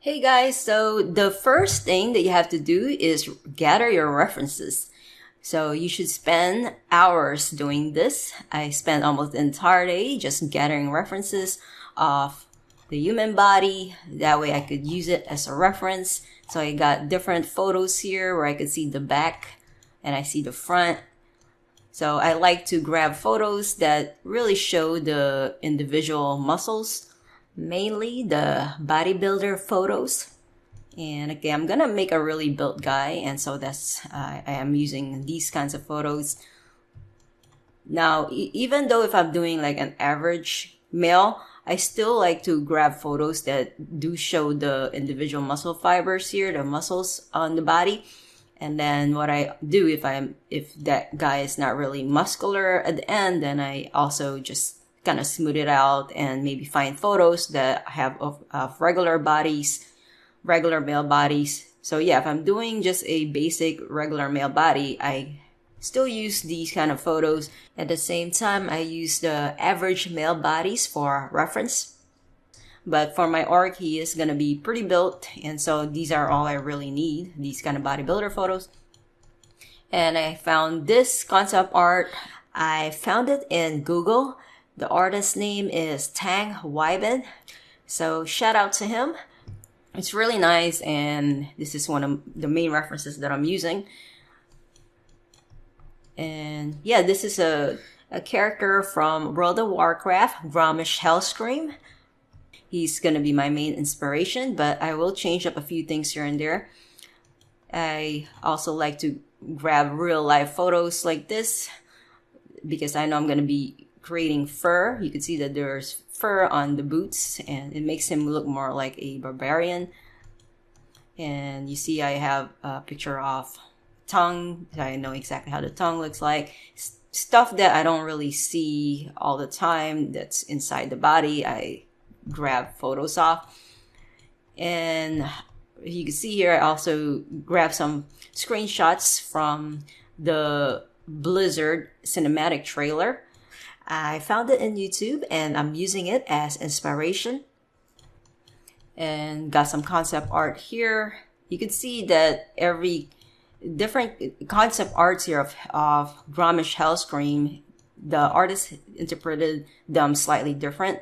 Hey guys, so the first thing that you have to do is gather your references. So you should spend hours doing this. I spent almost the entire day just gathering references of the human body. That way I could use it as a reference. So I got different photos here where I could see the back and I see the front. So I like to grab photos that really show the individual muscles, mainly the bodybuilder photos. And okay, I'm gonna make a really built guy, and so that's I am using these kinds of photos. Now, even though if I'm doing like an average male, I still like to grab photos that do show the individual muscle fibers here, the muscles on the body. And then what I do if that guy is not really muscular at the end, then I also just kind of smooth it out and maybe find photos that have of regular bodies, regular male bodies. So yeah, if I'm doing just a basic regular male body, I still use these kind of photos. At the same time, I use the average male bodies for reference. But for my orc, he is going to be pretty built. And so these are all I really need, these kind of bodybuilder photos. And I found this concept art. I found it in Google. The artist's name is Tang Weiben. So shout out to him. It's really nice. And this is one of the main references that I'm using. And yeah, this is a character from World of Warcraft, Grommash Hellscream. He's going to be my main inspiration, but I will change up a few things here and there. I also like to grab real life photos like this because I know I'm going to be creating fur. You can see that there's fur on the boots and it makes him look more like a barbarian. And you see I have a picture of tongue. I know exactly how the tongue looks like. Stuff that I don't really see all the time that's inside the body, I grab photos off. And you can see here I also grab some screenshots from the Blizzard cinematic trailer. I found it in YouTube and I'm using it as inspiration, and got some concept art here. You can see that every different concept arts here of Grommash Hellscream, the artist interpreted them slightly different.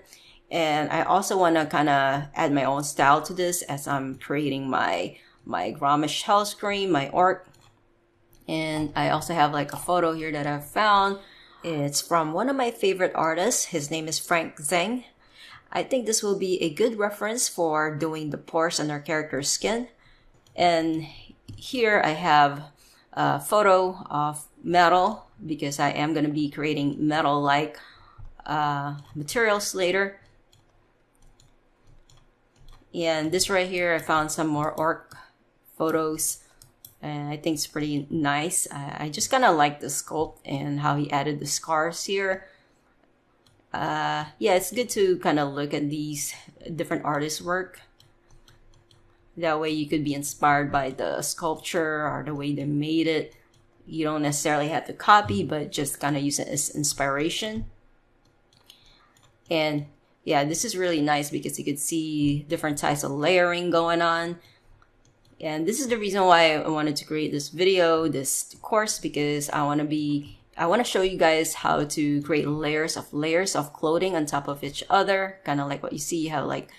And I also want to kind of add my own style to this as I'm creating my Grommash Hellscream, my orc. And I also have like a photo here that I found. It's from one of my favorite artists. His name is Frank Zeng. I think this will be a good reference for doing the pores on our character's skin. And here I have a photo of metal because I am going to be creating metal-like materials later. And this right here, I found some more orc photos, and I think it's pretty nice. I just kind of like the sculpt and how he added the scars here. Yeah, it's good to kind of look at these different artists' work. That way you could be inspired by the sculpture or the way they made it. You don't necessarily have to copy, but just kind of use it as inspiration. And yeah, this is really nice because you could see different types of layering going on. And this is the reason why I wanted to create this video, this course, because I want to show you guys how to create layers of clothing on top of each other. Kind of like what you see, you have like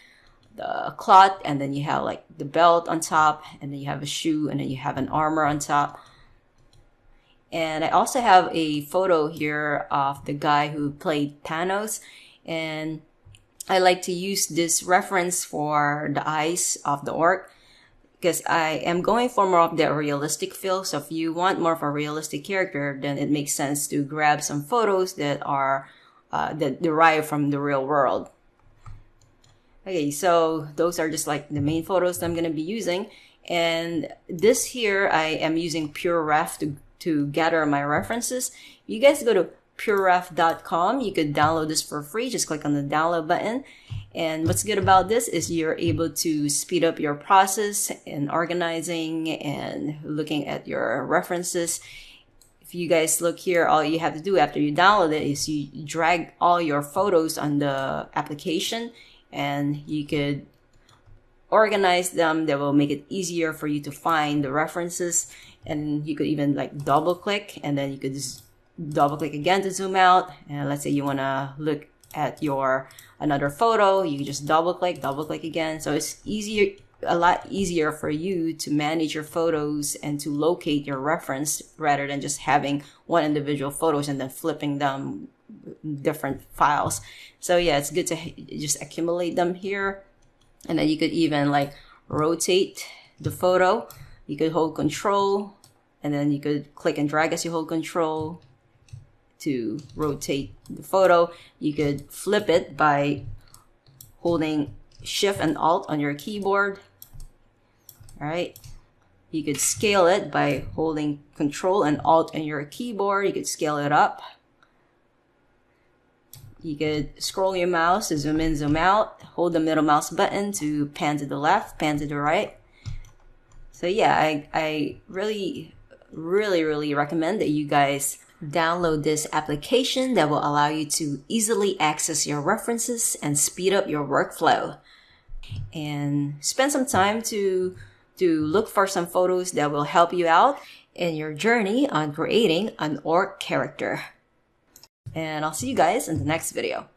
the cloth, and then you have like the belt on top, and then you have a shoe, and then you have an armor on top. And I also have a photo here of the guy who played Thanos, and I like to use this reference for the eyes of the orc because I am going for more of the realistic feel. So if you want more of a realistic character, then it makes sense to grab some photos that are that derive from the real world. Okay, so those are just like the main photos that I'm going to be using. And this here, I am using PureRef to gather my references. You guys go to pureref.com. You could download this for free. Just click on the download button. And what's good about this is you're able to speed up your process in organizing and looking at your references. If you guys look here, all you have to do after you download it is you drag all your photos on the application, and you could organize them. That will make it easier for you to find the references. And you could even like double click, and then you could just double click again to zoom out. And let's say you want to look at your another photo, you just double click again. So it's easier, a lot easier for you to manage your photos and to locate your reference rather than just having one individual photos and then flipping them different files. So yeah, it's good to just accumulate them here. And then you could even like rotate the photo. You could hold control, and then you could click and drag as you hold control to rotate the photo. You could flip it by holding Shift and Alt on your keyboard. All right. You could scale it by holding Control and Alt on your keyboard. You could scale it up. You could scroll your mouse to zoom in, zoom out. Hold the middle mouse button to pan to the left, pan to the right. So yeah, I really recommend that you guys download this application that will allow you to easily access your references and speed up your workflow. And spend some time to look for some photos that will help you out in your journey on creating an org character. And I'll see you guys in the next video.